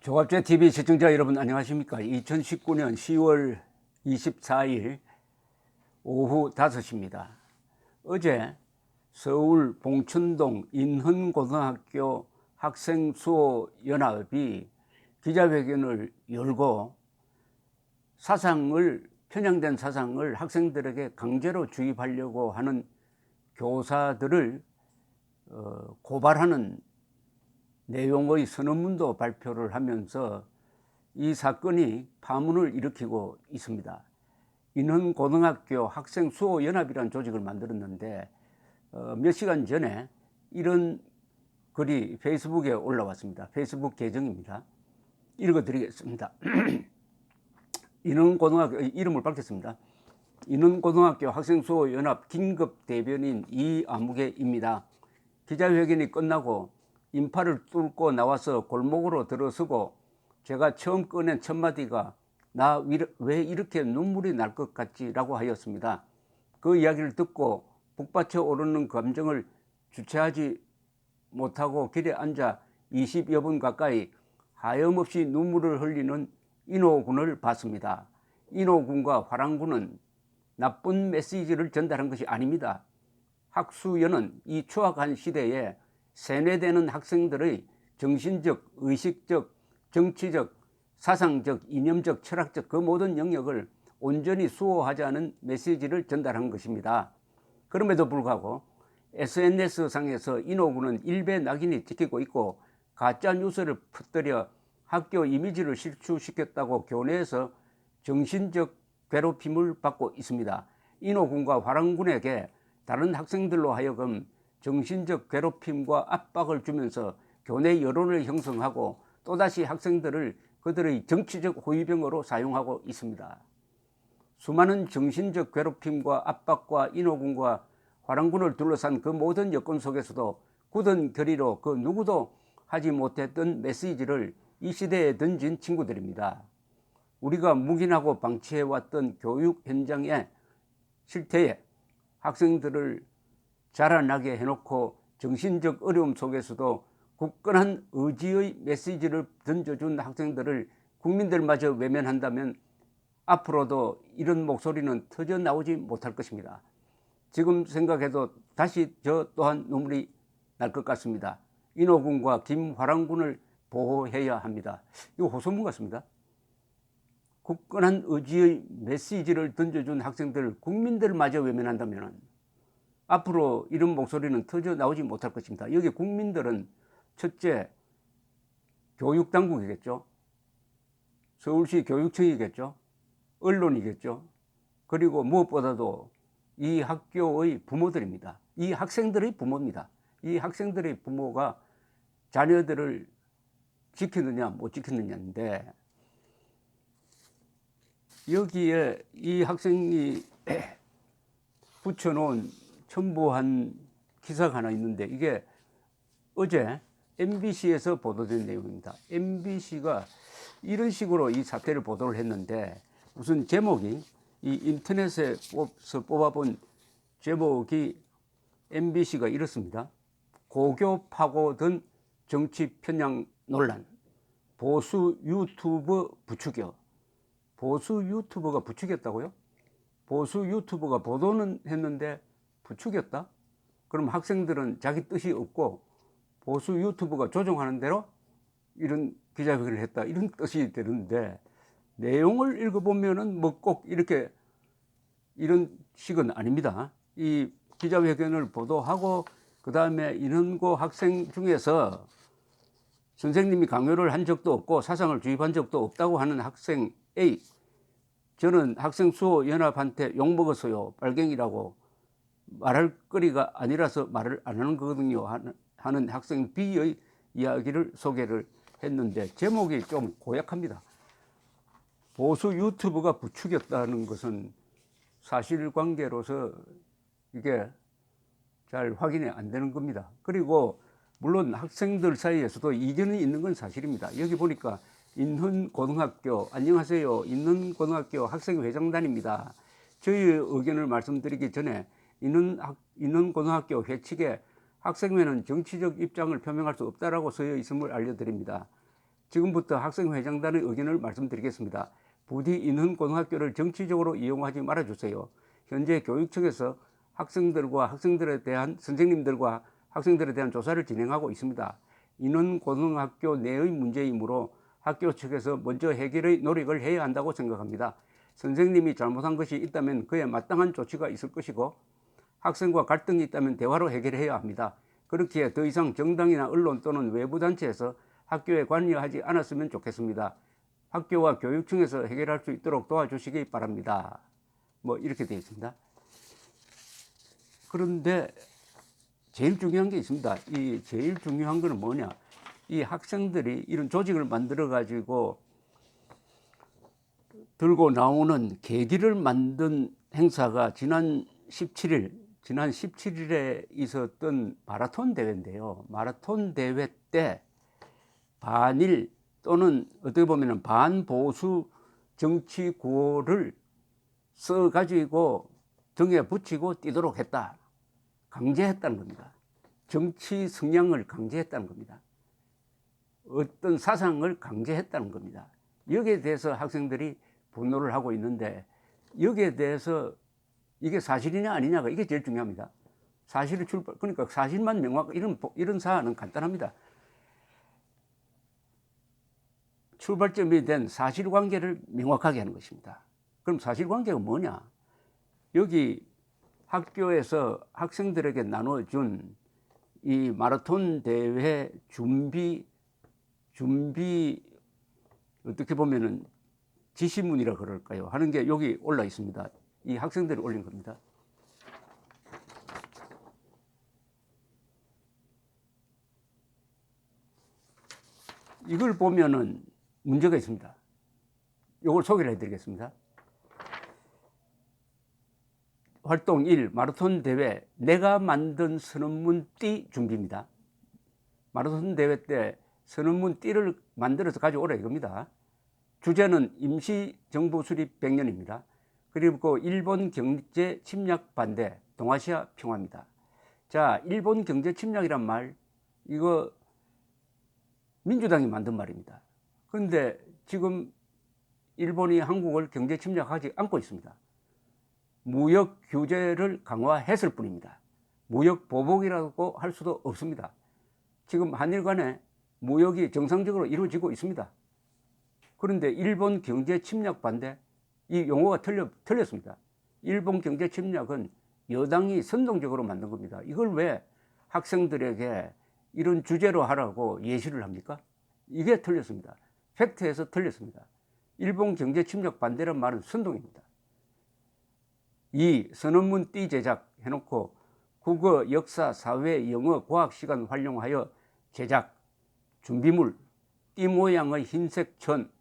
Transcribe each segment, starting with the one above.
조갑제TV 시청자 여러분 안녕하십니까. 2019년 10월 24일 오후 5시입니다. 어제 서울 봉천동 인헌고등학교 학생수호연합이 기자회견을 열고 편향된 사상을 학생들에게 강제로 주입하려고 하는 교사들을 고발하는 내용의 선언문도 발표를 하면서 이 사건이 파문을 일으키고 있습니다. 인헌고등학교 학생수호연합이라는 조직을 만들었는데 몇 시간 전에 이런 글이 페이스북에 올라왔습니다. 페이스북 계정입니다. 읽어드리겠습니다. 인헌고등학교 이름을 밝혔습니다. 인헌고등학교 학생수호연합 긴급대변인 이아무개입니다. 기자회견이 끝나고 인파를 뚫고 나와서 골목으로 들어서고 제가 처음 꺼낸 첫 마디가 나 왜 이렇게 눈물이 날 것 같지? 라고 하였습니다. 그 이야기를 듣고 북받쳐 오르는 감정을 주체하지 못하고 길에 앉아 20여 분 가까이 하염없이 눈물을 흘리는 인호군을 봤습니다. 인호군과 화랑군은 나쁜 메시지를 전달한 것이 아닙니다. 학수연은 이 추악한 시대에 세뇌되는 학생들의 정신적, 의식적, 정치적, 사상적, 이념적, 철학적 그 모든 영역을 온전히 수호하자는 메시지를 전달한 것입니다. 그럼에도 불구하고 SNS상에서 인호군은 일배 낙인이 찍히고 있고 가짜 뉴스를 퍼뜨려 학교 이미지를 실추시켰다고 교내에서 정신적 괴롭힘을 받고 있습니다. 인호군과 화랑군에게 다른 학생들로 하여금 정신적 괴롭힘과 압박을 주면서 교내 여론을 형성하고 또다시 학생들을 그들의 정치적 호위병으로 사용하고 있습니다. 수많은 정신적 괴롭힘과 압박과 인호군과 화랑군을 둘러싼 그 모든 여건 속에서도 굳은 결의로 그 누구도 하지 못했던 메시지를 이 시대에 던진 친구들입니다. 우리가 묵인하고 방치해왔던 교육 현장의 실태에 학생들을 자라나게 해놓고 정신적 어려움 속에서도 굳건한 의지의 메시지를 던져준 학생들을 국민들마저 외면한다면 앞으로도 이런 목소리는 터져 나오지 못할 것입니다. 지금 생각해도 다시 저 또한 눈물이 날 것 같습니다. 인호군과 김화랑군을 보호해야 합니다. 이거 호소문 같습니다. 굳건한 의지의 메시지를 던져준 학생들을 국민들마저 외면한다면 앞으로 이런 목소리는 터져 나오지 못할 것입니다. 여기 국민들은 첫째 교육당국이겠죠. 서울시 교육청이겠죠. 언론이겠죠. 그리고 무엇보다도 이 학교의 부모들입니다. 이 학생들의 부모입니다. 이 학생들의 부모가 자녀들을 지키느냐 못 지키느냐인데 여기에 이 학생이 붙여놓은 첨부한 기사가 하나 있는데 이게 어제 MBC에서 보도된 내용입니다. MBC가 이런 식으로 이 사태를 보도를 했는데 무슨 제목이 이 인터넷에서 뽑아본 제목이 MBC가 이렇습니다. 고교 파고든 정치 편향 논란 보수 유튜브 부추겨. 보수 유튜버가 부추겼다고요? 보수 유튜버가 보도는 했는데 부추겼다? 그럼 학생들은 자기 뜻이 없고 보수 유튜브가 조종하는 대로 이런 기자회견을 했다 이런 뜻이 되는데 내용을 읽어보면은 뭐 꼭 이렇게 이런 식은 아닙니다. 이 기자회견을 보도하고 그 다음에 인헌고 학생 중에서 선생님이 강요를 한 적도 없고 사상을 주입한 적도 없다고 하는 학생 A, 저는 학생수호연합한테 욕먹었어요 빨갱이라고 말할 거리가 아니라서 말을 안 하는 거거든요 하는 학생 B의 이야기를 소개를 했는데 제목이 좀 고약합니다. 보수 유튜브가 부추겼다는 것은 사실관계로서 이게 잘 확인이 안 되는 겁니다. 그리고 물론 학생들 사이에서도 이견이 있는 건 사실입니다. 여기 보니까 인헌고등학교, 안녕하세요. 인헌고등학교 학생회장단입니다. 저희의 의견을 말씀드리기 전에 인헌고등학교 회칙에 학생회는 정치적 입장을 표명할 수 없다라고 쓰여 있음을 알려드립니다. 지금부터 학생회장단의 의견을 말씀드리겠습니다. 부디 인훈고등학교를 정치적으로 이용하지 말아주세요. 현재 교육청에서 학생들과 학생들에 대한 선생님들과 학생들에 대한 조사를 진행하고 있습니다. 인훈고등학교 내의 문제이므로 학교 측에서 먼저 해결의 노력을 해야 한다고 생각합니다. 선생님이 잘못한 것이 있다면 그에 마땅한 조치가 있을 것이고 학생과 갈등이 있다면 대화로 해결해야 합니다. 그렇기에 더 이상 정당이나 언론 또는 외부 단체에서 학교에 관여하지 않았으면 좋겠습니다. 학교와 교육청에서 해결할 수 있도록 도와주시기 바랍니다. 뭐 이렇게 되어 있습니다. 그런데 제일 중요한 게 있습니다. 이 제일 중요한 거는 뭐냐? 이 학생들이 이런 조직을 만들어 가지고 들고 나오는 계기를 만든 행사가 지난 17일에 있었던 마라톤 대회인데요. 마라톤 대회 때 반일 또는 어떻게 보면 반보수 정치 구호를 써가지고 등에 붙이고 뛰도록 했다. 강제했다는 겁니다. 정치 성향을 강제했다는 겁니다. 어떤 사상을 강제했다는 겁니다. 여기에 대해서 학생들이 분노를 하고 있는데 여기에 대해서 이게 사실이냐 아니냐가 이게 제일 중요합니다. 사실을 그러니까 사실만 이런 사안은 간단합니다. 출발점이 된 사실관계를 명확하게 하는 것입니다. 그럼 사실관계가 뭐냐? 여기 학교에서 학생들에게 나눠준 이 마라톤 대회 준비 어떻게 보면은 지시문이라 그럴까요? 하는 게 여기 올라 있습니다. 이 학생들이 올린 겁니다. 이걸 보면은 문제가 있습니다. 이걸 소개를 해드리겠습니다. 활동 1, 마라톤 대회, 내가 만든 선언문 띠 준비입니다. 마라톤 대회 때 선언문 띠를 만들어서 가져오라 이겁니다. 주제는 임시정부 수립 100년입니다. 그리고 일본 경제 침략 반대, 동아시아 평화입니다. 자, 일본 경제 침략이란 말, 이거 민주당이 만든 말입니다. 그런데 지금 일본이 한국을 경제 침략하지 않고 있습니다. 무역 규제를 강화했을 뿐입니다. 무역 보복이라고 할 수도 없습니다. 지금 한일 간에 무역이 정상적으로 이루어지고 있습니다. 그런데 일본 경제 침략 반대, 이 용어가 틀렸습니다. 일본 경제 침략은 여당이 선동적으로 만든 겁니다. 이걸 왜 학생들에게 이런 주제로 하라고 예시를 합니까? 이게 틀렸습니다. 팩트에서 틀렸습니다. 일본 경제 침략 반대란 말은 선동입니다. 이 선언문 띠 제작 해놓고 국어, 역사, 사회, 영어, 과학 시간 활용하여 제작, 준비물, 띠 모양의 흰색 천,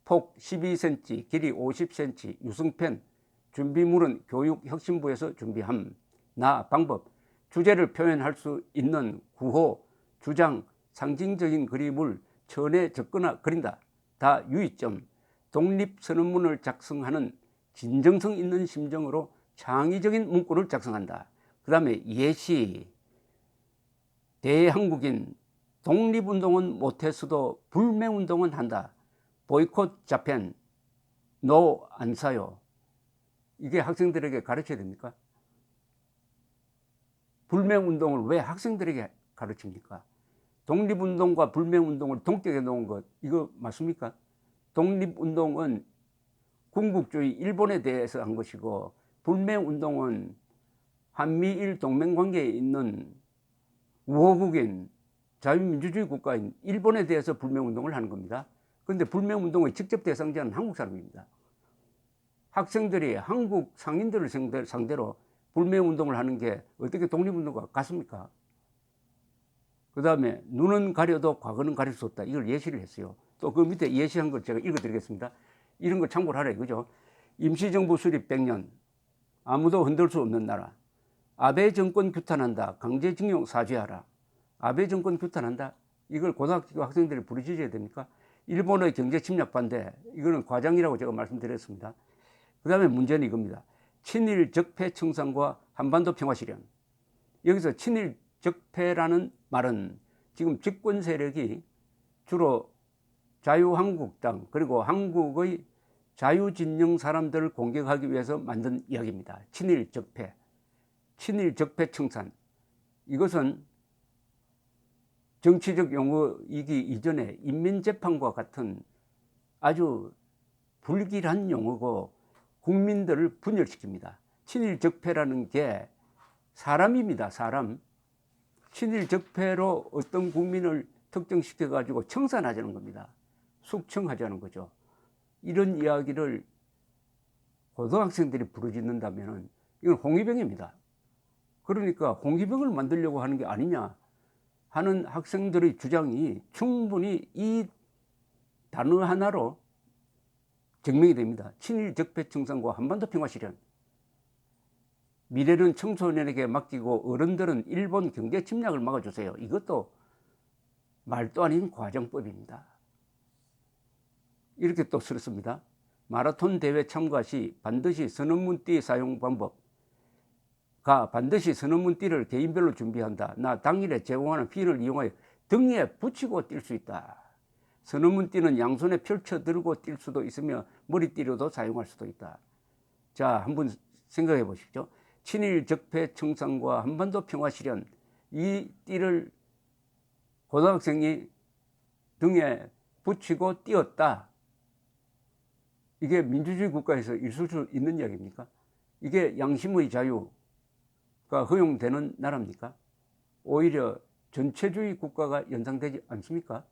폭 12cm, 길이 50cm, 유승펜, 준비물은 교육혁신부에서 준비함. 방법, 주제를 표현할 수 있는 구호, 주장, 상징적인 그림을 천에 적거나 그린다. 유의점, 독립선언문을 작성하는 진정성 있는 심정으로 창의적인 문구를 작성한다. 그 다음에 예시, 대한국인, 독립운동은 못했어도 불매운동은 한다. 보이콧 자펜, 노 안 사요. 이게 학생들에게 가르쳐야 됩니까? 불매운동을 왜 학생들에게 가르칩니까? 독립운동과 불매운동을 동격해 놓은 것, 이거 맞습니까? 독립운동은 군국주의 일본에 대해서 한 것이고, 불매운동은 한미일 동맹관계에 있는 우호국인 자유민주주의 국가인 일본에 대해서 불매운동을 하는 겁니다. 그런데 불매운동의 직접 대상자는 한국 사람입니다. 학생들이 한국 상인들을 상대로 불매운동을 하는 게 어떻게 독립운동과 같습니까? 그 다음에 눈은 가려도 과거는 가릴 수 없다. 이걸 예시를 했어요. 또 그 밑에 예시한 걸 제가 읽어드리겠습니다. 이런 걸 참고를 하라 이거죠. 임시정부 수립 100년, 아무도 흔들 수 없는 나라, 아베 정권 규탄한다, 강제징용 사죄하라. 아베 정권 규탄한다? 이걸 고등학교 학생들이 부르짖어야 됩니까? 일본의 경제 침략 반대, 이거는 과장이라고 제가 말씀드렸습니다. 그 다음에 문제는 이겁니다. 친일 적폐 청산과 한반도 평화 실현. 여기서 친일 적폐라는 말은 지금 집권 세력이 주로 자유한국당 그리고 한국의 자유진영 사람들을 공격하기 위해서 만든 이야기입니다. 친일적폐, 친일적폐 청산. 이것은 정치적 용어이기 이전에 인민재판과 같은 아주 불길한 용어고 국민들을 분열시킵니다. 친일적폐라는 게 사람입니다. 사람. 친일적폐로 어떤 국민을 특정시켜 가지고 청산하자는 겁니다. 숙청하자는 거죠. 이런 이야기를 고등학생들이 부르짖는다면 이건 홍위병입니다. 그러니까 홍위병을 만들려고 하는 게 아니냐 하는 학생들의 주장이 충분히 이 단어 하나로 증명이 됩니다. 친일적폐 청산과 한반도 평화 실현. 미래는 청소년에게 맡기고 어른들은 일본 경제 침략을 막아주세요. 이것도 말도 아닌 과정법입니다. 이렇게 또 쓰였습니다. 마라톤 대회 참가 시 반드시 선언문띠 사용 방법가 반드시 선언문띠를 개인별로 준비한다. 나 당일에 제공하는 핀을 이용하여 등에 붙이고 뛸 수 있다. 선언문띠는 양손에 펼쳐 들고 뛸 수도 있으며 머리띠로도 사용할 수도 있다. 자, 한번 생각해 보십시오. 친일 적폐 청산과 한반도 평화 실현, 이 띠를 고등학생이 등에 붙이고 뛰었다. 이게 민주주의 국가에서 있을 수 있는 이야기입니까? 이게 양심의 자유가 허용되는 나라입니까? 오히려 전체주의 국가가 연상되지 않습니까?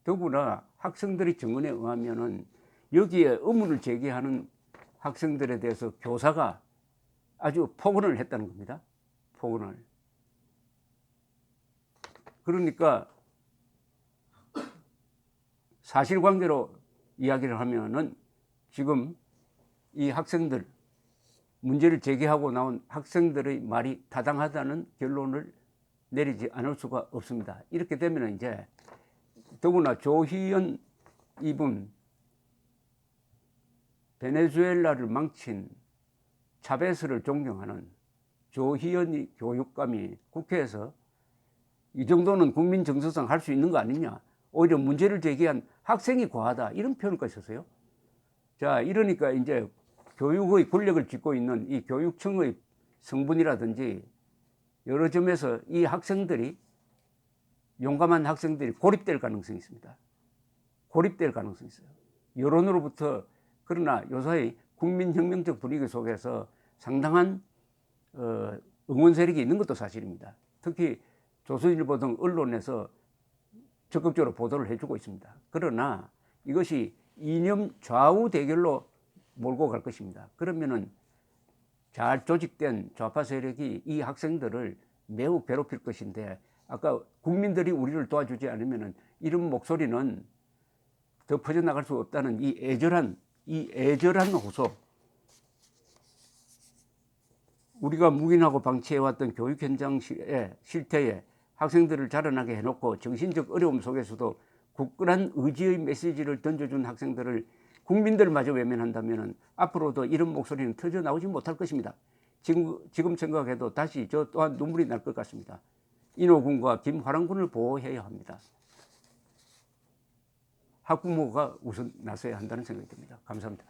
더구나 학생들이 증언에 의하면은 여기에 의문을 제기하는 학생들에 대해서 교사가 아주 폭언을 했다는 겁니다. 폭언을. 그러니까 사실관계로 이야기를 하면은 지금 이 학생들, 문제를 제기하고 나온 학생들의 말이 타당하다는 결론을 내리지 않을 수가 없습니다. 이렇게 되면 이제 더구나 조희연 이분, 베네수엘라를 망친 차베스를 존경하는 조희연 교육감이 국회에서 이 정도는 국민 정서상 할 수 있는 거 아니냐, 오히려 문제를 제기한 학생이 과하다, 이런 표현까지 썼어요. 자, 이러니까 이제 교육의 권력을 쥐고 있는 이 교육청의 성분이라든지 여러 점에서 이 학생들이, 용감한 학생들이 고립될 가능성이 있습니다. 고립될 가능성이 있어요. 여론으로부터. 그러나 요사이 국민혁명적 분위기 속에서 상당한 응원 세력이 있는 것도 사실입니다. 특히 조선일보 등 언론에서 적극적으로 보도를 해주고 있습니다. 그러나 이것이 이념 좌우 대결로 몰고 갈 것입니다. 그러면은 잘 조직된 좌파 세력이 이 학생들을 매우 괴롭힐 것인데, 아까 국민들이 우리를 도와주지 않으면은 이런 목소리는 더 퍼져나갈 수 없다는 이 애절한 호소. 우리가 묵인하고 방치해왔던 교육 현장 실태에 학생들을 자라나게 해놓고 정신적 어려움 속에서도 굳건한 의지의 메시지를 던져준 학생들을 국민들마저 외면한다면 앞으로도 이런 목소리는 터져 나오지 못할 것입니다. 지금 생각해도 다시 저 또한 눈물이 날 것 같습니다. 인호군과 김화랑군을 보호해야 합니다. 학부모가 우선 나서야 한다는 생각이 듭니다. 감사합니다.